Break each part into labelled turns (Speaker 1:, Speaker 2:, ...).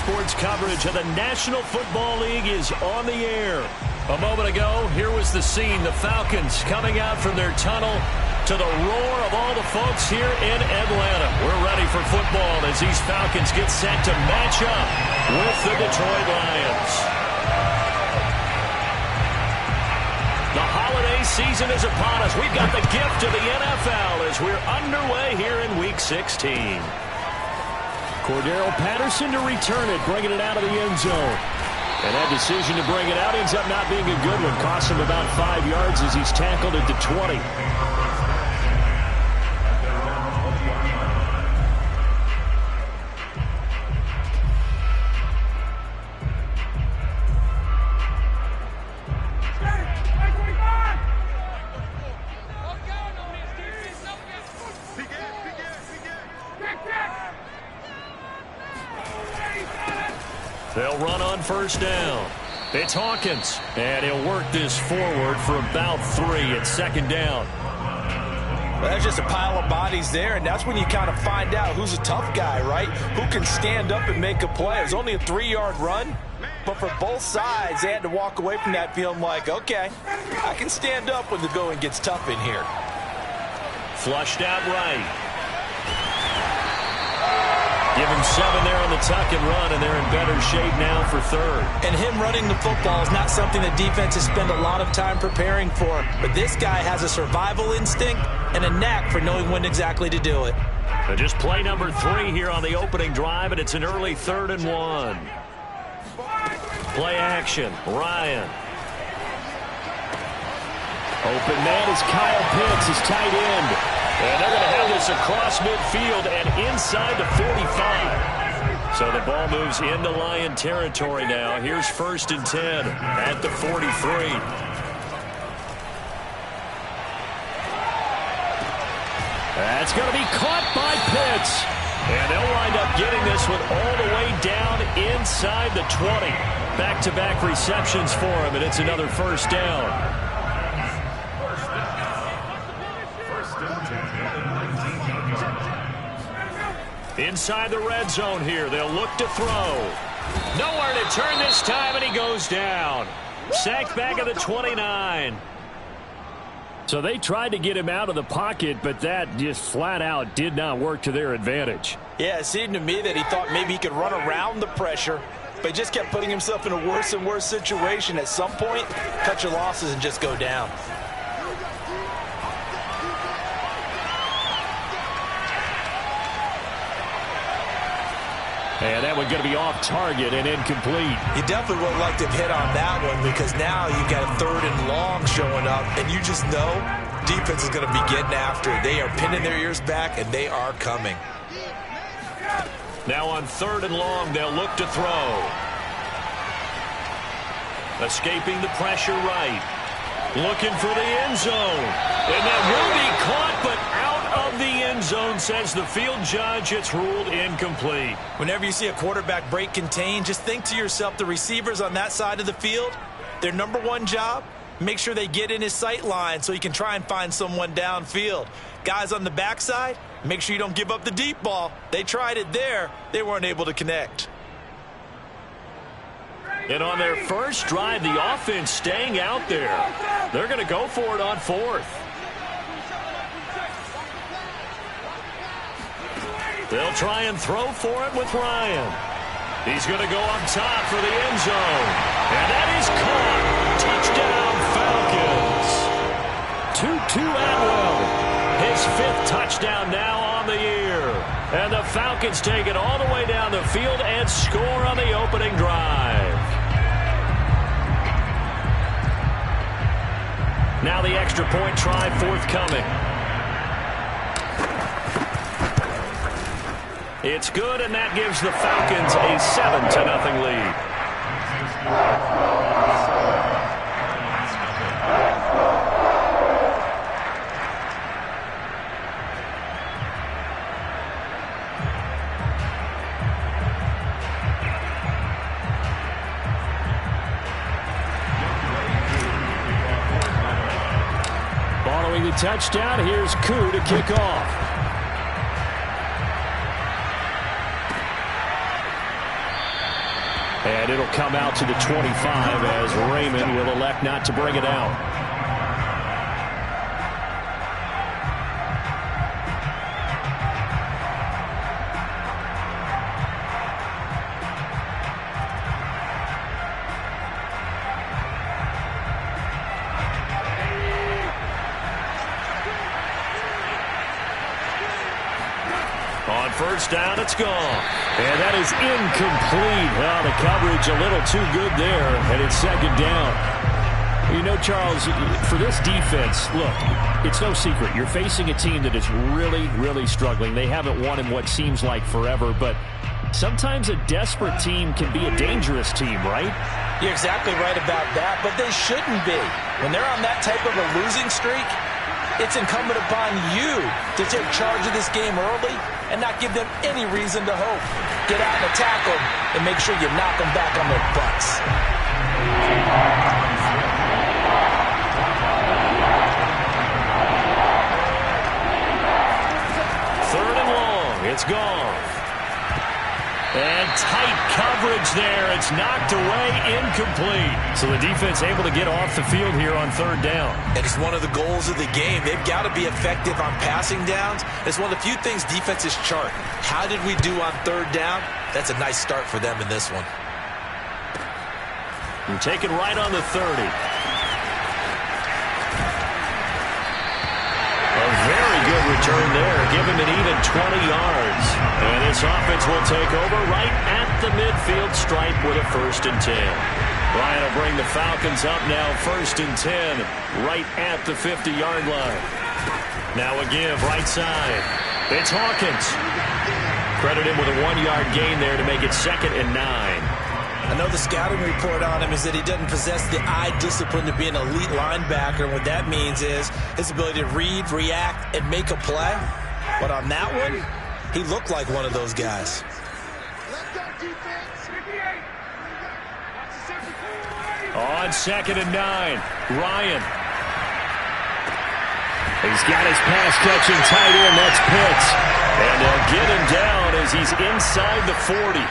Speaker 1: Sports coverage of the National Football League is on the air. A moment ago, here was the scene. The Falcons coming out from their tunnel to the roar of all the folks here in Atlanta. We're ready for football as these Falcons get set to match up with the Detroit Lions. The holiday season is upon us. We've got the gift of the NFL as we're underway here in Week 16. Cordero Patterson to return it, bringing it out of the end zone. And that decision to bring it out ends up not being a good one. Cost him about 5 yards as he's tackled at the 20. They'll run on first down. It's Hawkins, and he'll work this forward for about 3 at second down.
Speaker 2: Well, there's just a pile of bodies there, and that's when you kind of find out who's a tough guy, right? Who can stand up and make a play. It was only a 3-yard run, but for both sides, they had to walk away from that feeling like, okay, I can stand up when the going gets tough in here.
Speaker 1: Flushed out right. Give him 7 there on the tuck and run, and they're in better shape now for third.
Speaker 2: And him running the football is not something that defenses spend a lot of time preparing for. But this guy has a survival instinct and a knack for knowing when exactly to do it.
Speaker 1: So just play number 3 here on the opening drive, and it's an early 3rd and 1. Play action. Ryan. Open man is Kyle Pitts, his tight end. And they're going to have this across midfield and inside the 45. So the ball moves into Lion territory now. Here's 1st and 10 at the 43. That's going to be caught by Pitts. And they'll wind up getting this one all the way down inside the 20. Back-to-back receptions for him, and it's another 1st down. Inside the red zone here. They'll look to throw. Nowhere to turn this time, and he goes down. Sacked back at the 29. So they tried to get him out of the pocket, but that just flat out did not work to their advantage.
Speaker 2: Yeah, it seemed to me that he thought maybe he could run around the pressure, but he just kept putting himself in a worse and worse situation. At some point, cut your losses and just go down.
Speaker 1: And that one going to be off target and incomplete.
Speaker 2: You definitely would like to have hit on that one because now you've got a 3rd and long showing up, and you just know defense is going to be getting after it. They are pinning their ears back, and they are coming.
Speaker 1: Now on 3rd and long, they'll look to throw. Escaping the pressure right. Looking for the end zone. And that will be caught, but out of the end zone, says the field judge. It's ruled incomplete.
Speaker 2: Whenever you see a quarterback break contain, just think to yourself, the receivers on that side of the field, their number 1 job, make sure they get in his sight line so he can try and find someone downfield. Guys on the backside, make sure you don't give up the deep ball. They tried it there. They weren't able to connect.
Speaker 1: And on their first drive, the offense staying out there. They're going to go for it on 4th. They'll try and throw for it with Ryan. He's going to go up top for the end zone. And that is caught. Touchdown, Falcons. Tutu Atwell. His 5th touchdown now on the year. And the Falcons take it all the way down the field and score on the opening drive. Now the extra point try forthcoming. It's good, and that gives the Falcons a 7-0 lead. Following the touchdown, here's Koo to kick off. And it'll come out to the 25 as Raymond will elect not to bring it out. On first down, it's gone. And that is incomplete. Well, the coverage a little too good there, and it's second down. You know, Charles, for this defense, look, it's no secret. You're facing a team that is really, really struggling. They haven't won in what seems like forever, but sometimes a desperate team can be a dangerous team, right?
Speaker 2: You're exactly right about that, but they shouldn't be. When they're on that type of a losing streak, it's incumbent upon you to take charge of this game early and not give them any reason to hope. Get out and attack them and make sure you knock them back on their butts.
Speaker 1: Third and long. It's gone. And tight coverage there. It's knocked away, incomplete. So the defense able to get off the field here on third down.
Speaker 2: And it's one of the goals of the game. They've got to be effective on passing downs. It's one of the few things defenses chart. How did we do on third down? That's a nice start for them in this one.
Speaker 1: We're taken right on the 30. A very good return there. Give him an even 20 yards. And this offense will take over right at the midfield stripe with a 1st and 10. Ryan will bring the Falcons up now 1st and 10 right at the 50-yard line. Now a give right side. It's Hawkins. Credit him with a 1-yard gain there to make it 2nd and 9.
Speaker 2: I know the scouting report on him is that he doesn't possess the eye discipline to be an elite linebacker. And what that means is his ability to read, react, and make a play. But on that one, he looked like one of those guys.
Speaker 1: On 2nd and 9, Ryan. He's got his pass-catching tight end. That's Pitts. And they'll get him down as he's inside the 40.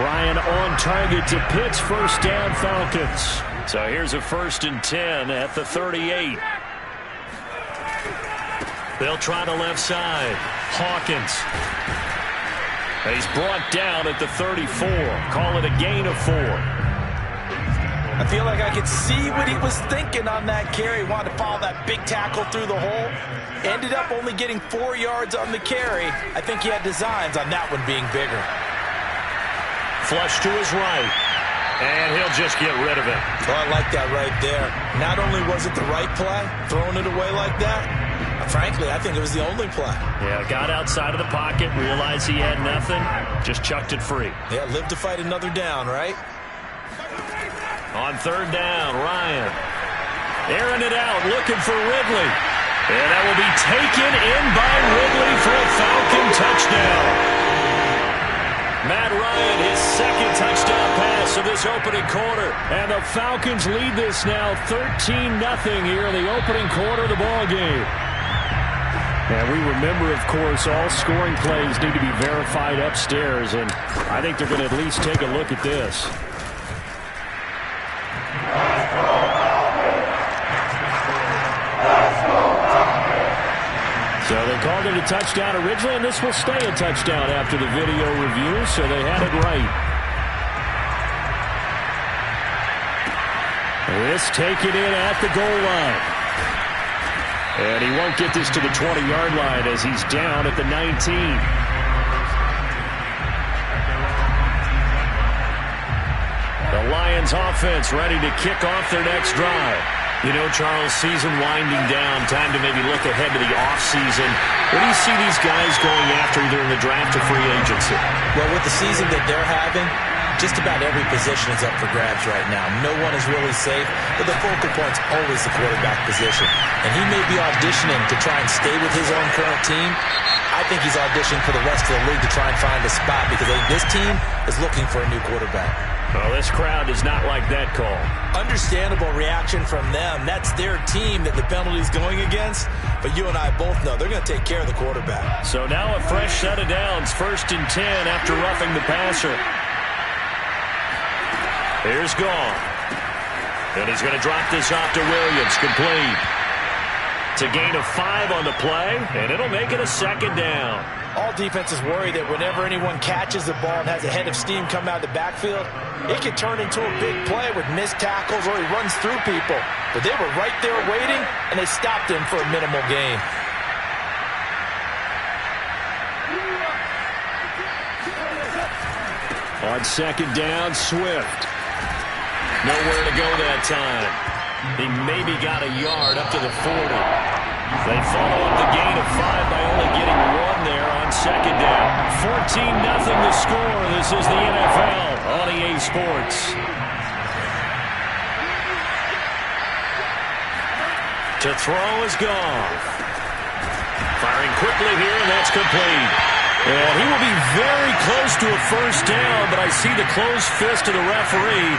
Speaker 1: Ryan on target to Pitts. First down, Falcons. So here's a 1st and 10 at the 38. They'll try the left side. Hawkins. He's brought down at the 34. Call it a gain of 4.
Speaker 2: I feel like I could see what he was thinking on that carry. Wanted to follow that big tackle through the hole. Ended up only getting 4 yards on the carry. I think he had designs on that one being bigger.
Speaker 1: Flush to his right. And he'll just get rid of it.
Speaker 2: Well, I like that right there. Not only was it the right play, throwing it away like that, frankly, I think it was the only play.
Speaker 1: Yeah, got outside of the pocket, realized he had nothing, just chucked it free.
Speaker 2: Yeah, live to fight another down, right?
Speaker 1: On third down, Ryan. Airing it out, looking for Ridley. And that will be taken in by Ridley for a Falcon touchdown. Matt Ryan, his 2nd touchdown pass of this opening quarter. And the Falcons lead this now 13-0 here in the opening quarter of the ball game. And we remember, of course, all scoring plays need to be verified upstairs. And I think they're going to at least take a look at this. So they called it a touchdown originally, and this will stay a touchdown after the video review, so they had it right. This taken in at the goal line. And he won't get this to the 20-yard line as he's down at the 19. The Lions offense ready to kick off their next drive. You know, Charles, season winding down, time to maybe look ahead to the offseason. What do you see these guys going after either in the draft or free agency?
Speaker 2: Well, with the season that they're having, just about every position is up for grabs right now. No one is really safe, but the focal point's always the quarterback position. And he may be auditioning to try and stay with his own current team. I think he's auditioning for the rest of the league to try and find a spot because I think this team is looking for a new quarterback.
Speaker 1: Well, this crowd does not like that call.
Speaker 2: Understandable reaction from them. That's their team that the penalty's going against. But you and I both know they're going to take care of the quarterback.
Speaker 1: So now a fresh set of downs. 1st and 10 after roughing the passer. Here's Goff. And he's going to drop this off to Williams. Complete. It's a gain of 5 on the play, and it'll make it a second down.
Speaker 2: All defenses worry that whenever anyone catches the ball and has a head of steam come out of the backfield, it could turn into a big play with missed tackles or he runs through people. But they were right there waiting, and they stopped him for a minimal gain.
Speaker 1: On second down, Swift. Nowhere to go that time. He maybe got a yard up to the 40. They follow up the gain of 5 by only getting 1 there on second down. 14-0 the score. This is the NFL on EA Sports. To throw is Goff. Firing quickly here, and that's complete. And he will be very close to a first down, but I see the closed fist of the referee,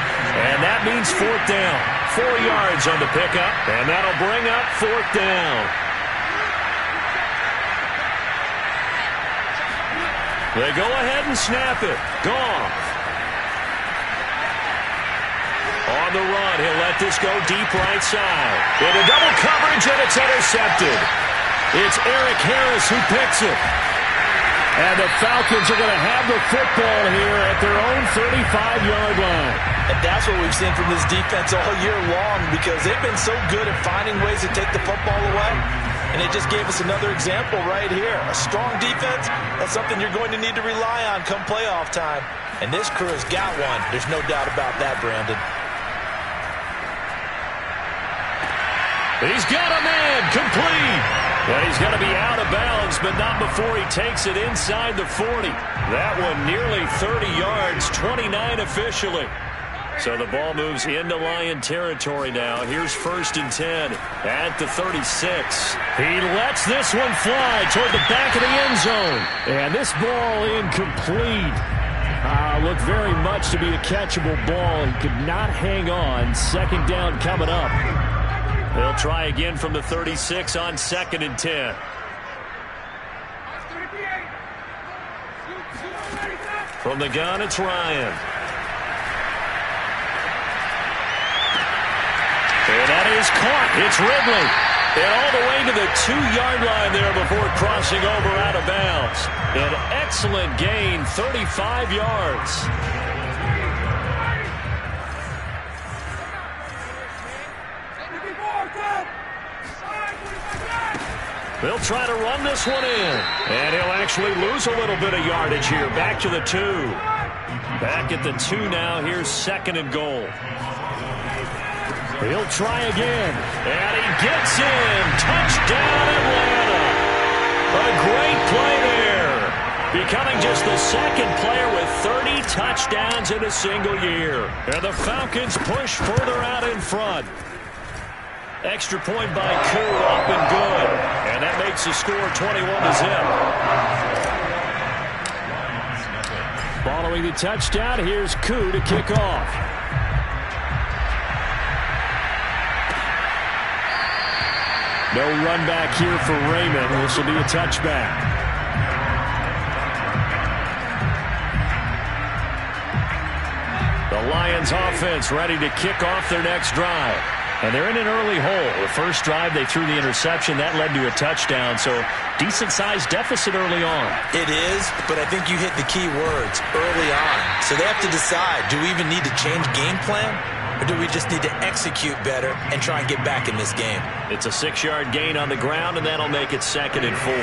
Speaker 1: and that means 4th down. 4 yards on the pickup, and that'll bring up 4th down. They go ahead and snap it. Goff. On the run, he'll let this go deep right side. Into double coverage, and it's intercepted. It's Eric Harris who picks it. And the Falcons are going to have the football here at their own 35-yard line.
Speaker 2: And that's what we've seen from this defense all year long, because they've been so good at finding ways to take the football away. And it just gave us another example right here. A strong defense, that's something you're going to need to rely on come playoff time. And this crew has got one. There's no doubt about that, Brandon.
Speaker 1: He's got a man, complete. And he's going to be out of bounds, but not before he takes it inside the 40. That one nearly 30 yards, 29 officially. So the ball moves into Lion territory now. Here's 1st and 10 at the 36. He lets this one fly toward the back of the end zone. And this ball incomplete. Looked very much to be a catchable ball. He could not hang on. Second down coming up. They'll try again from the 36 on 2nd and 10. From the gun, it's Ryan. And that is caught. It's Ridley. And all the way to the 2-yard line there before crossing over out of bounds. An excellent gain, 35 yards. They'll try to run this one in. And he'll actually lose a little bit of yardage here. Back to the 2. Back at the 2 now. Here's 2nd and goal. He'll try again. And he gets in. Touchdown, Atlanta. A great play there. Becoming just the 2nd player with 30 touchdowns in a single year. And the Falcons push further out in front. Extra point by Koo, up and good. And that makes the score 21-0. Following the touchdown, here's Koo to kick off. No run back here for Raymond. This will be a touchback. The Lions offense ready to kick off their next drive. And they're in an early hole. The first drive, they threw the interception. That led to a touchdown. So decent-sized deficit early on.
Speaker 2: It is, but I think you hit the key words, early on. So they have to decide, do we even need to change game plan? Or do we just need to execute better and try and get back in this game?
Speaker 1: It's a 6-yard gain on the ground, and that'll make it 2nd and 4.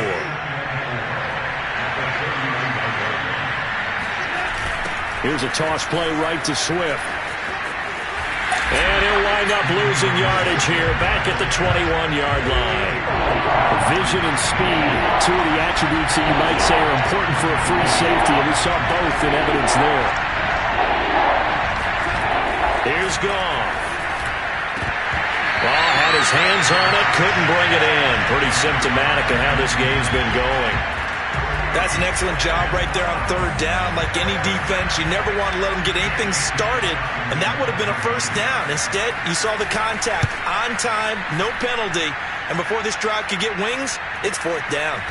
Speaker 1: Here's a toss play right to Swift. And he'll wind up losing yardage here back at the 21-yard line. Vision and speed, 2 of the attributes that you might say are important for a free safety, and we saw both in evidence there. Here's Goff. Well, had his hands on it, couldn't bring it in. Pretty symptomatic of how this game's been going.
Speaker 2: That's an excellent job right there on 3rd down. Like any defense, you never want to let them get anything started, and that would have been a first down. Instead, you saw the contact on time, no penalty, and before this drive could get wings, it's 4th down.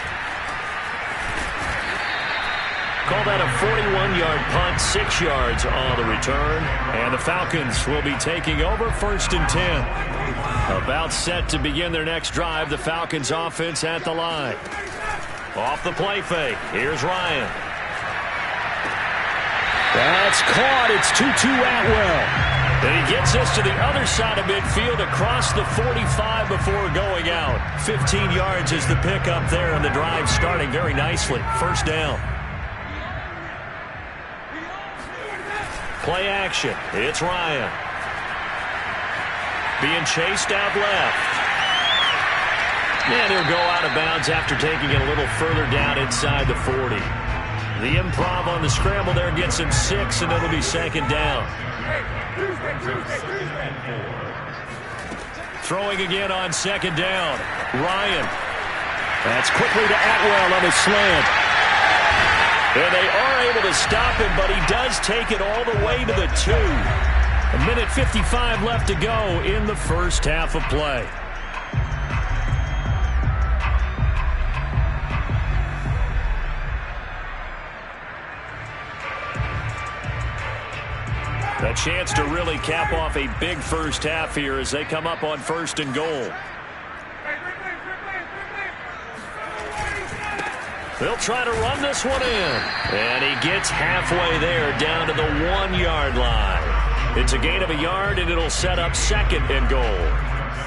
Speaker 1: call that a 41-yard punt, 6 yards on the return. And the Falcons will be taking over 1st and 10. About set to begin their next drive. The Falcons offense at the line. Off the play fake. Here's Ryan. That's caught. It's 2-2 Atwell. And he gets us to the other side of midfield across the 45 before going out. 15 yards is the pickup there, and the drive starting very nicely. 1st down. Play action. It's Ryan. Being chased out left. And he'll go out of bounds after taking it a little further down inside the 40. The improv on the scramble there gets him 6, and it'll be 2nd down. Throwing again on 2nd down. Ryan. That's quickly to Atwell on a slant. And they are able to stop him, but he does take it all the way to the 2. 1:55 left to go in the first half of play. A chance to really cap off a big first half here as they come up on 1st and goal. They'll try to run this one in. And he gets halfway there down to the 1-yard line. It's a gain of a yard, and it'll set up 2nd and goal.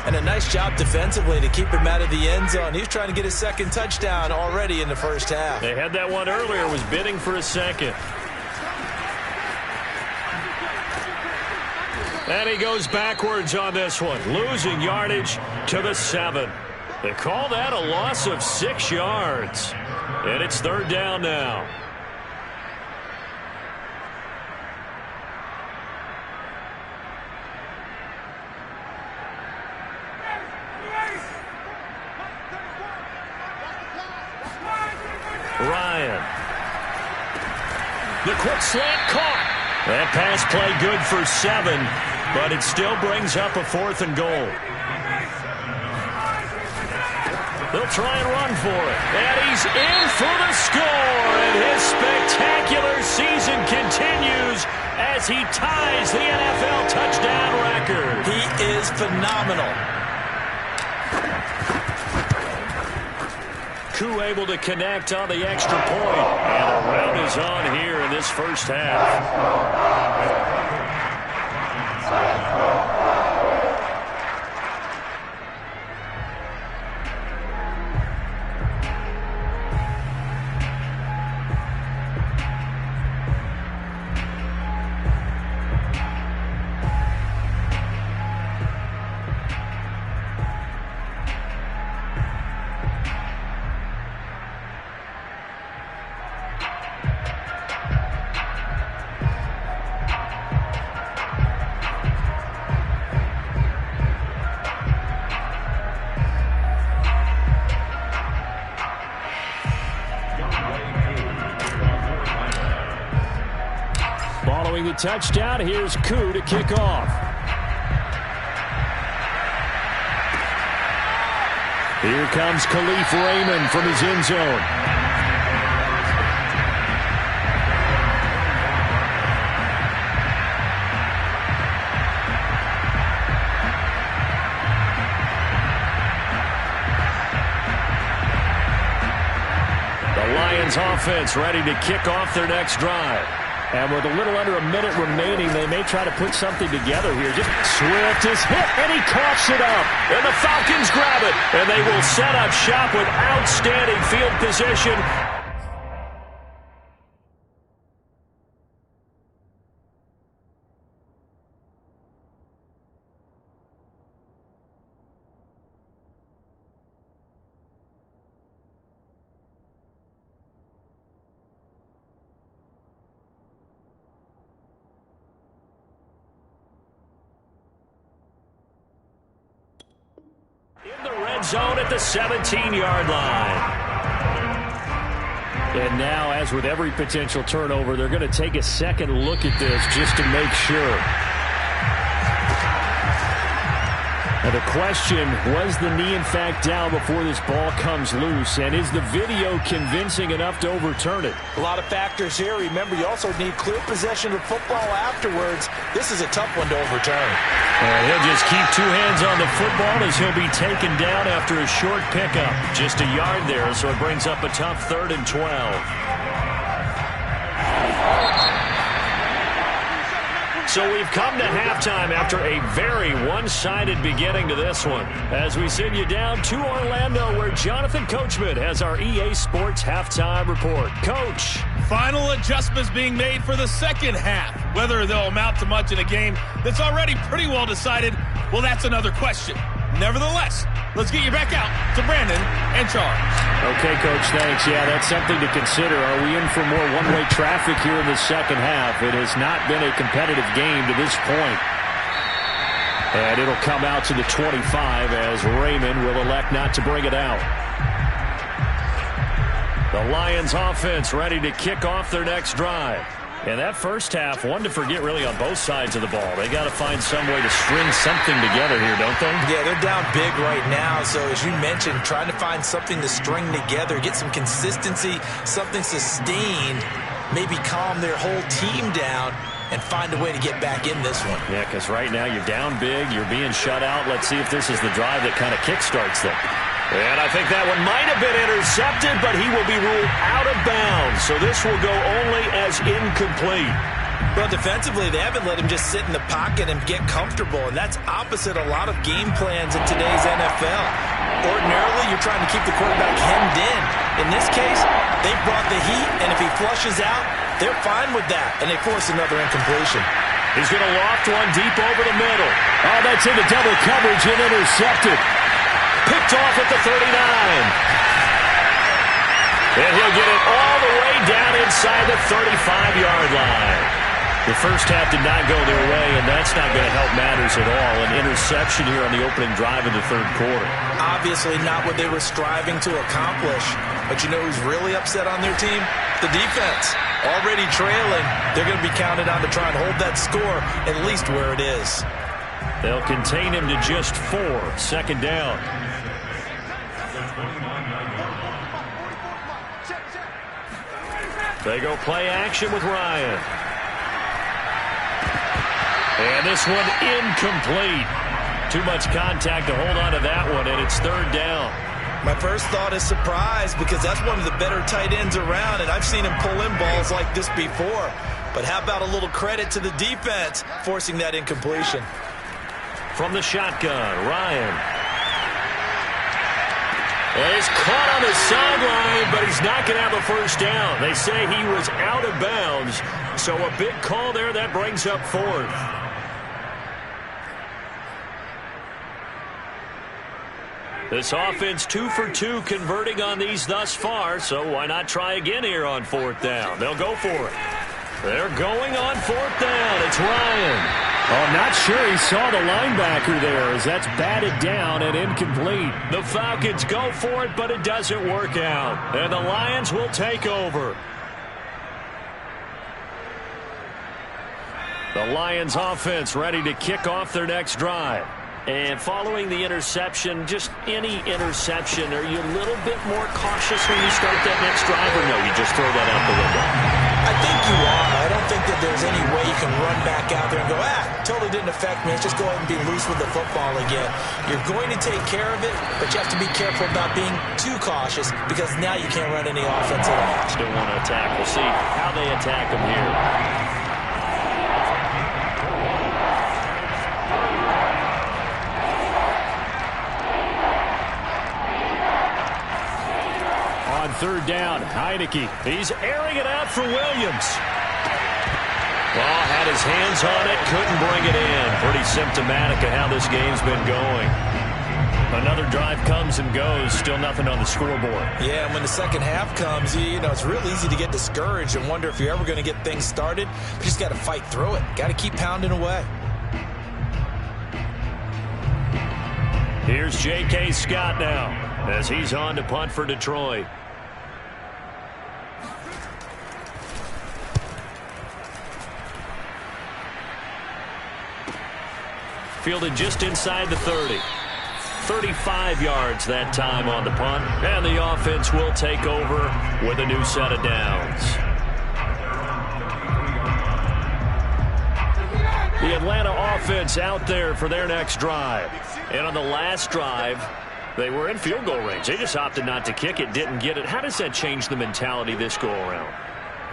Speaker 2: And a nice job defensively to keep him out of the end zone. He was trying to get his 2nd touchdown already in the first half.
Speaker 1: They had that one earlier, was bidding for a 2nd. And he goes backwards on this one, losing yardage to the 7. They call that a loss of 6 yards. And it's 3rd down now. Ryan. The quick slant caught. That pass play good for 7, but it still brings up a 4th and goal. They'll try and run for it. And he's in for the score. And his spectacular season continues as he ties the NFL touchdown record.
Speaker 2: He is phenomenal.
Speaker 1: Koo able to connect on the extra point. And a round is on here in this first half. Following the touchdown, here's Koo to kick off. Here comes Khalif Raymond from his end zone. The Lions offense ready to kick off their next drive. And with a little under a minute remaining, they may try to put something together here. Just Swift is hit, and he coughs it up. And the Falcons grab it, and they will set up shop with outstanding field position. In the red zone at the 17-yard line. And now, as with every potential turnover, they're going to take a second look at this just to make sure. Now the question, was the knee in fact down before this ball comes loose? And is the video convincing enough to overturn it?
Speaker 2: A lot of factors here. Remember, you also need clear possession of football afterwards. This is a tough one to overturn.
Speaker 1: And he'll just keep two hands on the football as he'll be taken down after a short pickup. Just a yard there, so it brings up a tough 3rd and 12. So we've come to halftime after a very one-sided beginning to this one. As we send you down to Orlando, where Jonathan Coachman has our EA Sports halftime report. Coach.
Speaker 3: Final adjustments being made for the second half. Whether they'll amount to much in a game that's already pretty well decided, well, that's another question. Nevertheless, let's get you back out to Brandon and Charles.
Speaker 1: Okay, Coach, thanks. Yeah, that's something to consider. Are we in for more one-way traffic here in the second half? It has not been a competitive game to this point. And it'll come out to the 25 as Raymond will elect not to bring it out. The Lions offense ready to kick off their next drive. And that first half, one to forget really on both sides of the ball. They got to find some way to string something together here, don't they?
Speaker 2: Yeah, they're down big right now. So as you mentioned, trying to find something to string together, get some consistency, something sustained, maybe calm their whole team down and find a way to get back in this one.
Speaker 1: Yeah, because right now you're down big, you're being shut out. Let's see if this is the drive that kind of kickstarts them. And I think that one might have been intercepted, but he will be ruled out of bounds. So this will go only as incomplete.
Speaker 2: Well, defensively, they haven't let him just sit in the pocket and get comfortable, and that's opposite a lot of game plans in today's NFL. Ordinarily, you're trying to keep the quarterback hemmed in. In this case, they brought the heat, and if he flushes out, they're fine with that, and they force another incompletion.
Speaker 1: He's going to loft one deep over the middle. Oh, that's into double coverage and intercepted. Picked off at the 39. And he'll get it all the way down inside the 35-yard line. The first half did not go their way, and that's not going to help matters at all. An interception here on the opening drive of the third quarter.
Speaker 2: Obviously not what they were striving to accomplish. But you know who's really upset on their team? The defense. Already trailing. They're going to be counted on to try and hold that score at least where it is.
Speaker 1: They'll contain him to just 4. Second down. They go play action with Ryan. And this one incomplete. Too much contact to hold on to that one, and it's third down.
Speaker 2: My first thought is surprise because that's one of the better tight ends around, and I've seen him pull in balls like this before. But how about a little credit to the defense forcing that incompletion?
Speaker 1: From the shotgun, Ryan. He's caught on the sideline, but he's not going to have a first down. They say he was out of bounds, so a big call there that brings up 4th. This offense 2 for 2 converting on these thus far, so why not try again here on 4th down? They'll go for it. They're going on 4th down. It's Ryan. Oh, I'm not sure he saw the linebacker there as that's batted down and incomplete. The Falcons go for it, but it doesn't work out. And the Lions will take over. The Lions offense ready to kick off their next drive. And following the interception, just any interception, are you a little bit more cautious when you start that next drive, or no, you just throw that out the window?
Speaker 2: I think you are. I don't think that there's any way you can run back out there and go, totally didn't affect me. Let's just go ahead and be loose with the football again. You're going to take care of it, but you have to be careful about being too cautious because now you can't run any offense at all.
Speaker 1: Still want to attack. We'll see how they attack them here. Third down, Heineke. He's airing it out for Williams. Well, had his hands on it, couldn't bring it in. Pretty symptomatic of how this game's been going. Another drive comes and goes, still nothing on the scoreboard.
Speaker 2: Yeah, and when the second half comes, you know, it's real easy to get discouraged and wonder if you're ever going to get things started. You just got to fight through it. Got to keep pounding away.
Speaker 1: Here's J.K. Scott now as he's on to punt for Detroit. fielded just inside the 30. 35 yards that time on the punt, and the offense will take over with a new set of downs. The Atlanta offense out there for their next drive. And on the last drive, they were in field goal range. They just opted not to kick it, didn't get it. How does that change the mentality this go around?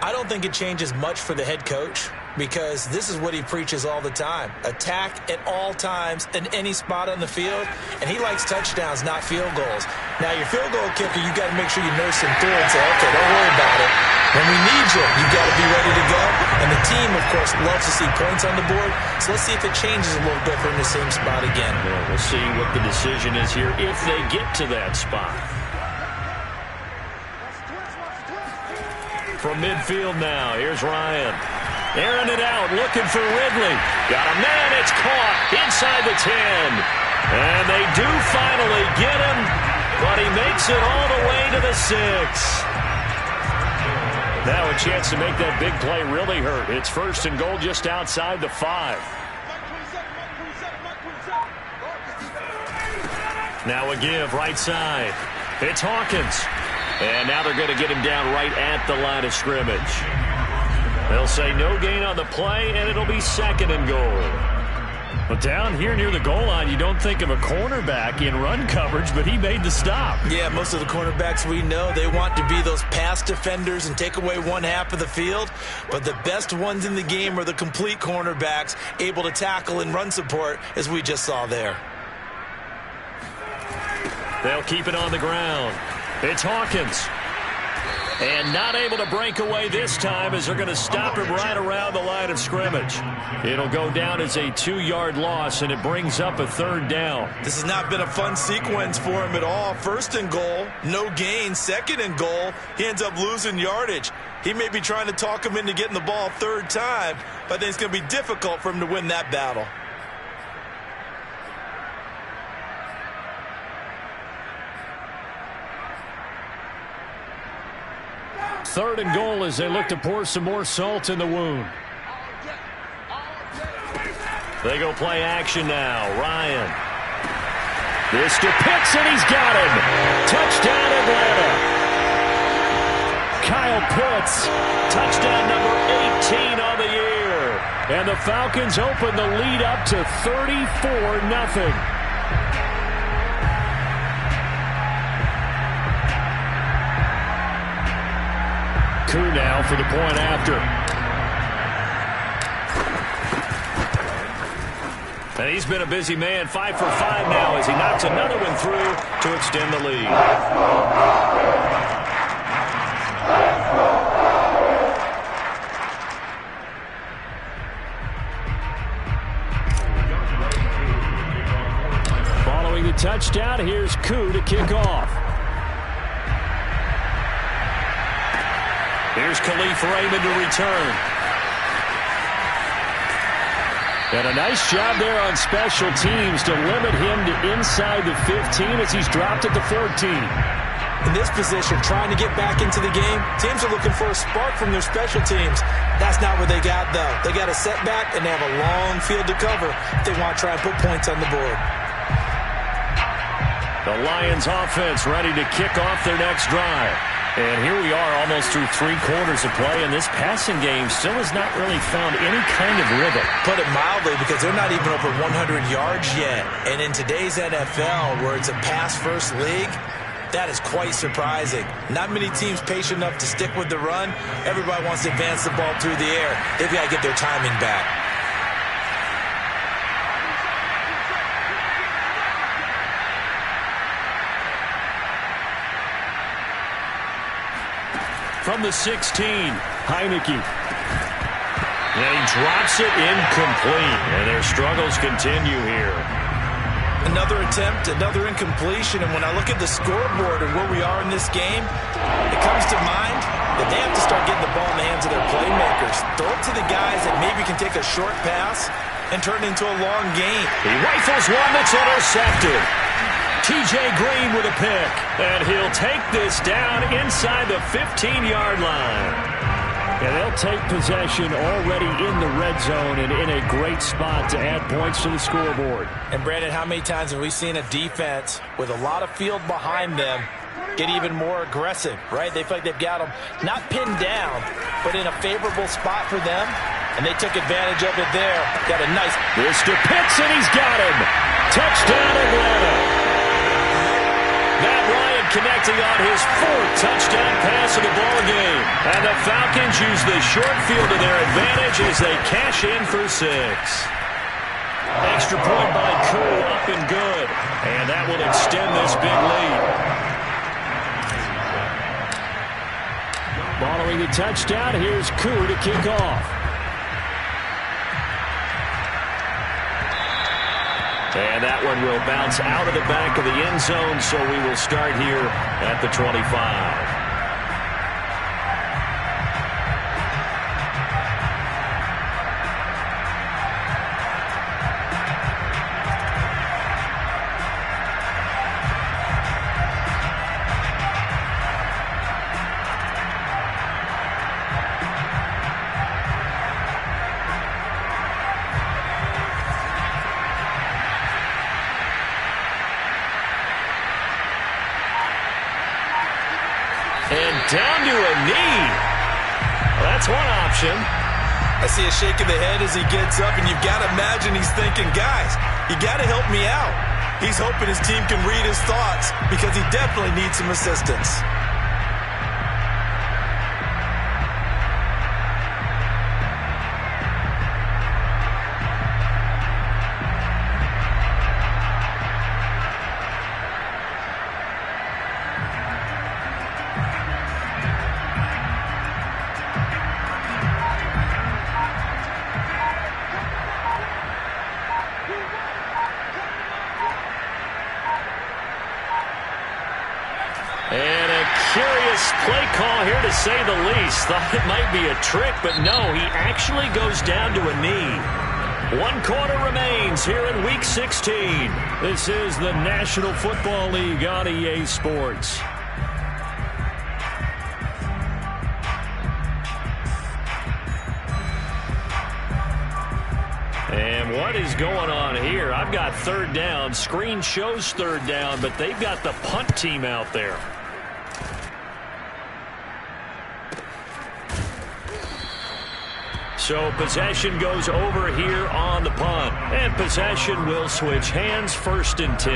Speaker 2: I don't think it changes much for the head coach, because this is what he preaches all the time. Attack at all times in any spot on the field, and he likes touchdowns, not field goals. Now, your field goal kicker, you got to make sure you nurse him through and say, okay, don't worry about it. When we need you, you got to be ready to go. And the team, of course, loves to see points on the board, so let's see if it changes a little bit from the same spot again.
Speaker 1: Well, we'll see what the decision is here if they get to that spot. From midfield now, here's Ryan. Airing it out, looking for Ridley. Got a man, it's caught inside the 10. And they do finally get him, but he makes it all the way to the 6. Now a chance to make that big play really hurt. It's first and goal just outside the 5. Now a give, right side. It's Hawkins. And now they're going to get him down right at the line of scrimmage. They'll say no gain on the play, and it'll be second and goal. But down here near the goal line, you don't think of a cornerback in run coverage, but he made the stop.
Speaker 2: Yeah, most of the cornerbacks we know, they want to be those pass defenders and take away one half of the field. But the best ones in the game are the complete cornerbacks, able to tackle and run support, as we just saw there.
Speaker 1: They'll keep it on the ground. It's Hawkins. And not able to break away this time as they're going to stop him right around the line of scrimmage. It'll go down as a 2-yard loss, and it brings up a third down.
Speaker 2: This has not been a fun sequence for him at all. First and goal, no gain. Second and goal, he ends up losing yardage. He may be trying to talk him into getting the ball third time, but I think it's going to be difficult for him to win that battle.
Speaker 1: Third and goal as they look to pour some more salt in the wound. They go play action now. Ryan. This to Pitts, and he's got him. Touchdown, Atlanta. Kyle Pitts. Touchdown number 18 on the year. And the Falcons open the lead up to 34-0. Now for the point after. And he's been a busy man, 5 for 5 now as he knocks another one through to extend the lead. Following the touchdown, here's Koo to kick off. Here's Khalif Raymond to return. And a nice job there on special teams to limit him to inside the 15 as he's dropped at the 14.
Speaker 2: In this position, trying to get back into the game, teams are looking for a spark from their special teams. That's not what they got, though. They got a setback, and they have a long field to cover if they want to try and put points on the board.
Speaker 1: The Lions offense ready to kick off their next drive. And here we are almost through 3 quarters of play, and this passing game still has not really found any kind of rhythm.
Speaker 2: Put it mildly, because they're not even over 100 yards yet. And in today's NFL, where it's a pass-first league, that is quite surprising. Not many teams patient enough to stick with the run. Everybody wants to advance the ball through the air. They've got to get their timing back.
Speaker 1: From the 16, Heineke. And he drops it incomplete. And their struggles continue here.
Speaker 2: Another attempt, another incompletion. And when I look at the scoreboard and where we are in this game, it comes to mind that they have to start getting the ball in the hands of their playmakers. Throw it to the guys that maybe can take a short pass and turn it into a long gain.
Speaker 1: He rifles one that's intercepted. T.J. Green with a pick, and he'll take this down inside the 15-yard line. And they'll take possession already in the red zone and in a great spot to add points to the scoreboard.
Speaker 2: And, Brandon, how many times have we seen a defense with a lot of field behind them get even more aggressive, right? They feel like they've got them not pinned down, but in a favorable spot for them, and they took advantage of it there. Got a nice...
Speaker 1: This to Pitts, and he's got him. Touchdown, Atlanta. Matt Ryan connecting on his 4th touchdown pass of the ball game. And the Falcons use the short field to their advantage as they cash in for 6. Extra point by Koo, up and good. And that will extend this big lead. Following the touchdown, here's Koo to kick off. And that one will bounce out of the back of the end zone, so we will start here at the 25. Down to a knee. Well, that's one option.
Speaker 2: I see a shake of the head as he gets up, and you've got to imagine he's thinking, guys, you got to help me out. He's hoping his team can read his thoughts because he definitely needs some assistance.
Speaker 1: And a curious play call here, to say the least. Thought it might be a trick, but no, he actually goes down to a knee. 1 quarter remains here in Week 16. This is the National Football League on EA Sports. And what is going on here? I've got 3rd down. Screen shows 3rd down, but they've got the punt team out there. So possession goes over here on the punt. And possession will switch hands, 1st and 10.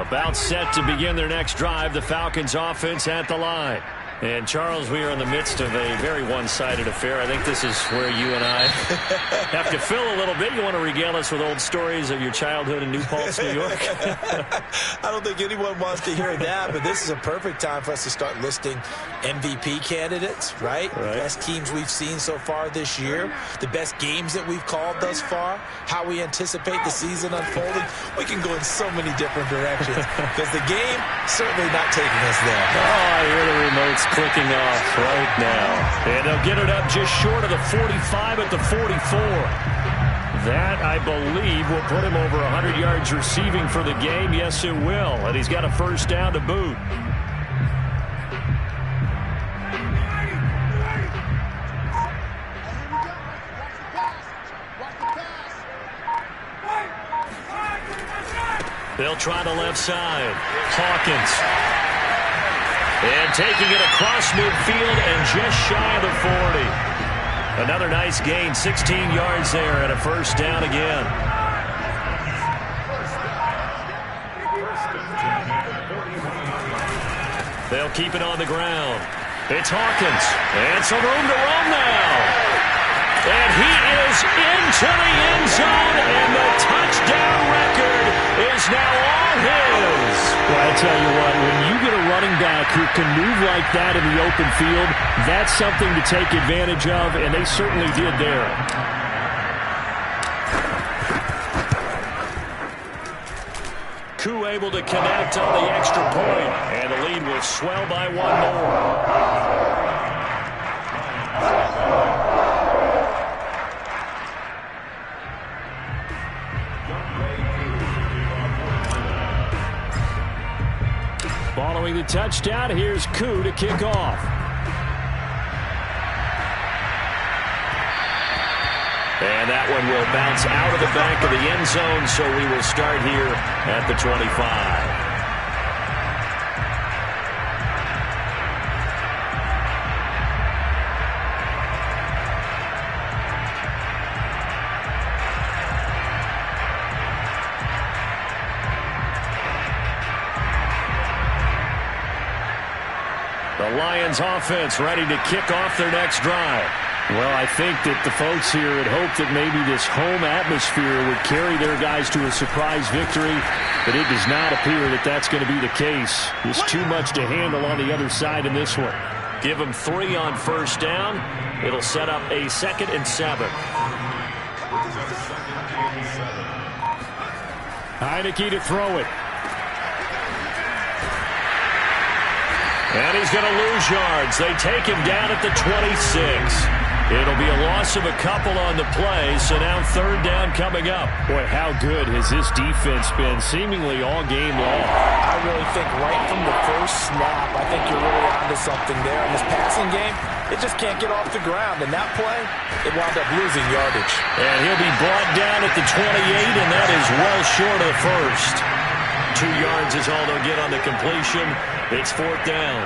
Speaker 1: About set to begin their next drive, the Falcons offense at the line. And, Charles, we are in the midst of a very one-sided affair. I think this is where you and I have to fill a little bit. You want to regale us with old stories of your childhood in New Paltz, New York?
Speaker 2: I don't think anyone wants to hear that, but this is a perfect time for us to start listing MVP candidates, right? The best teams we've seen so far this year, the best games that we've called thus far, how we anticipate the season unfolding. We can go in so many different directions because the game certainly not taking us there.
Speaker 1: Oh, I hear the remotes clicking off right now. And they'll get it up just short of the 45 at the 44. That, I believe, will put him over 100 yards receiving for the game. Yes, it will. And he's got a 1st down to boot. They'll try the left side. Hawkins. And taking it across midfield and just shy of the 40. Another nice gain, 16 yards there, and a 1st down again. They'll keep it on the ground. It's Hawkins. And some room to roam now. And he is into the end zone, and the touchdown record is now all his. Well, I tell you what, when you get a running back who can move like that in the open field, that's something to take advantage of, and they certainly did there. Koo able to connect on the extra point, and the lead will swell by 1 more. Following the touchdown. Here's Koo to kick off. And that one will bounce out of the back of the end zone, so we will start here at the 25. The Lions offense ready to kick off their next drive. Well, I think that the folks here had hoped that maybe this home atmosphere would carry their guys to a surprise victory, but it does not appear that that's going to be the case. There's too much to handle on the other side in this one. Give them 3 on first down. It'll set up a 2nd and 7. Heineke to throw it. And he's going to lose yards. They take him down at the 26. It'll be a loss of a couple on the play, so now 3rd down coming up. Boy, how good has this defense been seemingly all game long?
Speaker 2: I really think right from the first snap, I think you're really onto something there. In this passing game, it just can't get off the ground. And that play, it wound up losing yardage.
Speaker 1: And he'll be brought down at the 28, and that is well short of the first. 2 yards is all they'll get on the completion. It's 4th down.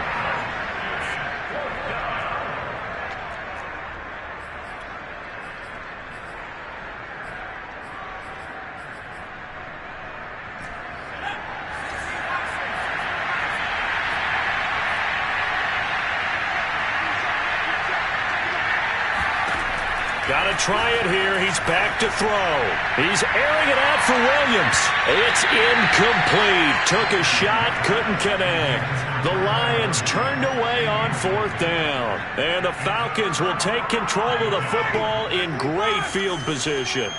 Speaker 1: Got to try it here. He's back to throw. He's airing it out for Williams. It's incomplete. Took a shot, couldn't connect. The Lions turned away on 4th down. And the Falcons will take control of the football in great field position.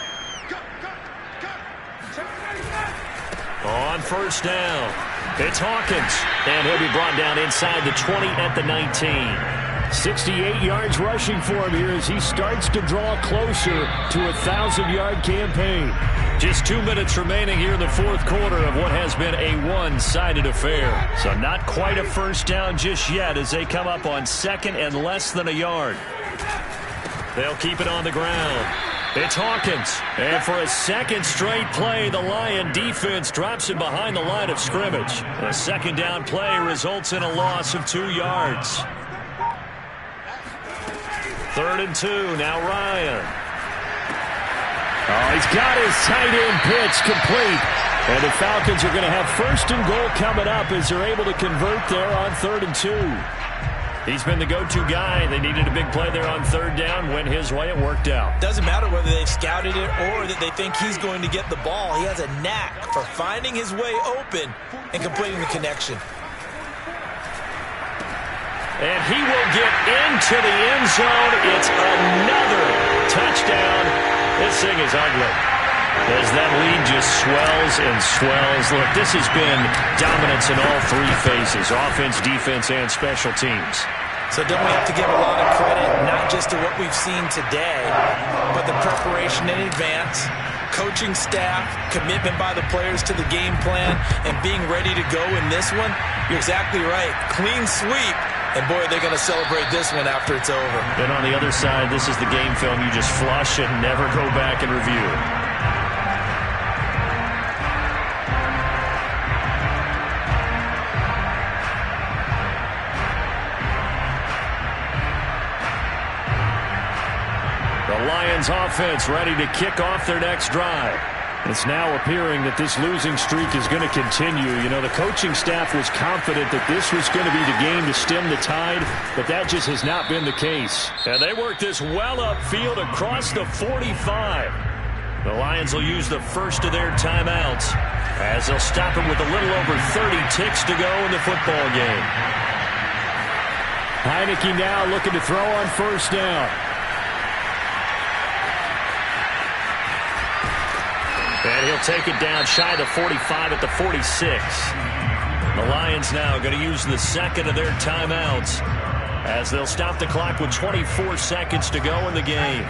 Speaker 1: On first down, it's Hawkins. And he'll be brought down inside the 20 at the 19. 68 yards rushing for him here as he starts to draw closer to a 1,000-yard campaign. Just 2 minutes remaining here in the 4th quarter of what has been a one-sided affair. So not quite a first down just yet as they come up on 2nd and less than a yard. They'll keep it on the ground. It's Hawkins. And for a 2nd straight play, the Lion defense drops him behind the line of scrimmage. A 2nd down play results in a loss of 2 yards. 3rd and 2. Now Ryan. Oh, he's got his tight end pitch complete. And the Falcons are going to have 1st and goal coming up as they're able to convert there on 3rd and 2. He's been the go-to guy. They needed a big play there on 3rd down. Went his way. It worked out.
Speaker 2: Doesn't matter whether they've scouted it or that they think he's going to get the ball. He has a knack for finding his way open and completing the connection.
Speaker 1: And he will get into the end zone. It's another touchdown. This thing is ugly as that lead just swells and swells. Look, this has been dominance in all 3 phases, offense, defense, and special teams.
Speaker 2: So don't we have to give a lot of credit, not just to what we've seen today, but the preparation in advance, coaching staff, commitment by the players to the game plan, and being ready to go in this one? You're exactly right. Clean sweep. And, boy, they're going to celebrate this one after it's over.
Speaker 1: Then on the other side, this is the game film you just flush and never go back and review. The Lions offense ready to kick off their next drive. It's now appearing that this losing streak is going to continue. You know, the coaching staff was confident that this was going to be the game to stem the tide, but that just has not been the case. And they work this well upfield across the 45. The Lions will use the first of their timeouts as they'll stop him with a little over 30 ticks to go in the football game. Heineke now looking to throw on first down. And he'll take it down shy of the 45 at the 46. The Lions now going to use the 2nd of their timeouts as they'll stop the clock with 24 seconds to go in the game.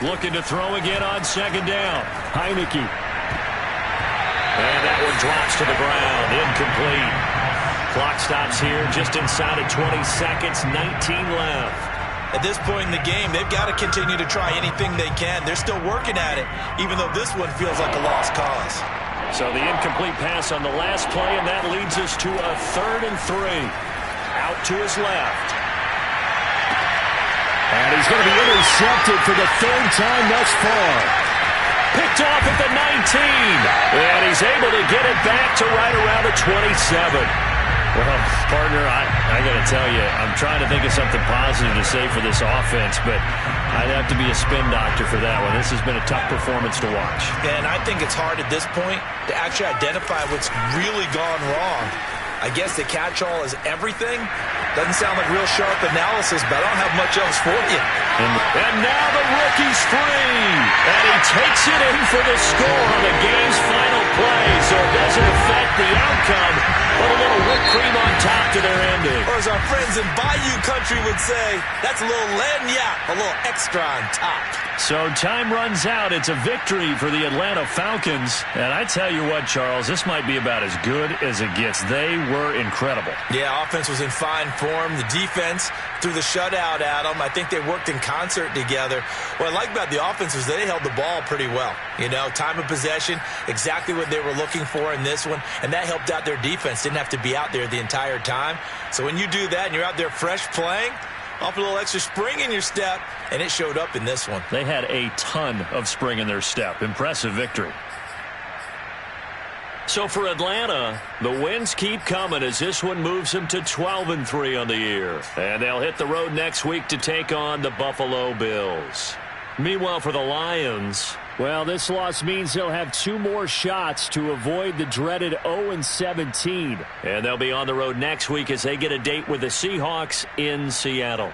Speaker 1: Looking to throw again on second down. Heineke. And that one drops to the ground. Incomplete. Clock stops here just inside of 20 seconds. 19 left.
Speaker 2: At this point in the game, they've got to continue to try anything they can. They're still working at it, even though this one feels like a lost cause.
Speaker 1: So the incomplete pass on the last play, and that leads us to a 3rd and 3. Out to his left. And he's going to be intercepted for the 3rd time thus far. Picked off at the 19. And he's able to get it back to right around the 27. Well, partner, I got to tell you, I'm trying to think of something positive to say for this offense, but I'd have to be a spin doctor for that one. This has been a tough performance to watch.
Speaker 2: And I think it's hard at this point to actually identify what's really gone wrong. I guess the catch-all is everything. Doesn't sound like real sharp analysis, but I don't have much else for you.
Speaker 1: And now the rookie's free. And he takes it in for the score on the game's final play. So it doesn't affect the outcome, but a little whipped cream on top to their ending.
Speaker 2: Or as our friends in Bayou Country would say, that's a little lagniappe, a little extra on top.
Speaker 1: So time runs out. It's a victory for the Atlanta Falcons. And I tell you what, Charles, this might be about as good as it gets. They were incredible.
Speaker 2: Yeah, offense was in fine form. The defense threw the shutout at them. I think they worked in concert together. What I like about the offense is they held the ball pretty well. You know, time of possession, exactly what they were looking for in this one, and that helped out their defense. Didn't have to be out there the entire time. So when you do that and you're out there fresh playing, off a little extra spring in your step, and it showed up in this one.
Speaker 1: They had a ton of spring in their step. Impressive victory. So for Atlanta, the wins keep coming as this one moves them to 12-3 on the year. And they'll hit the road next week to take on the Buffalo Bills. Meanwhile, for the Lions, well, this loss means they'll have 2 more shots to avoid the dreaded 0-17. And they'll be on the road next week as they get a date with the Seahawks in Seattle.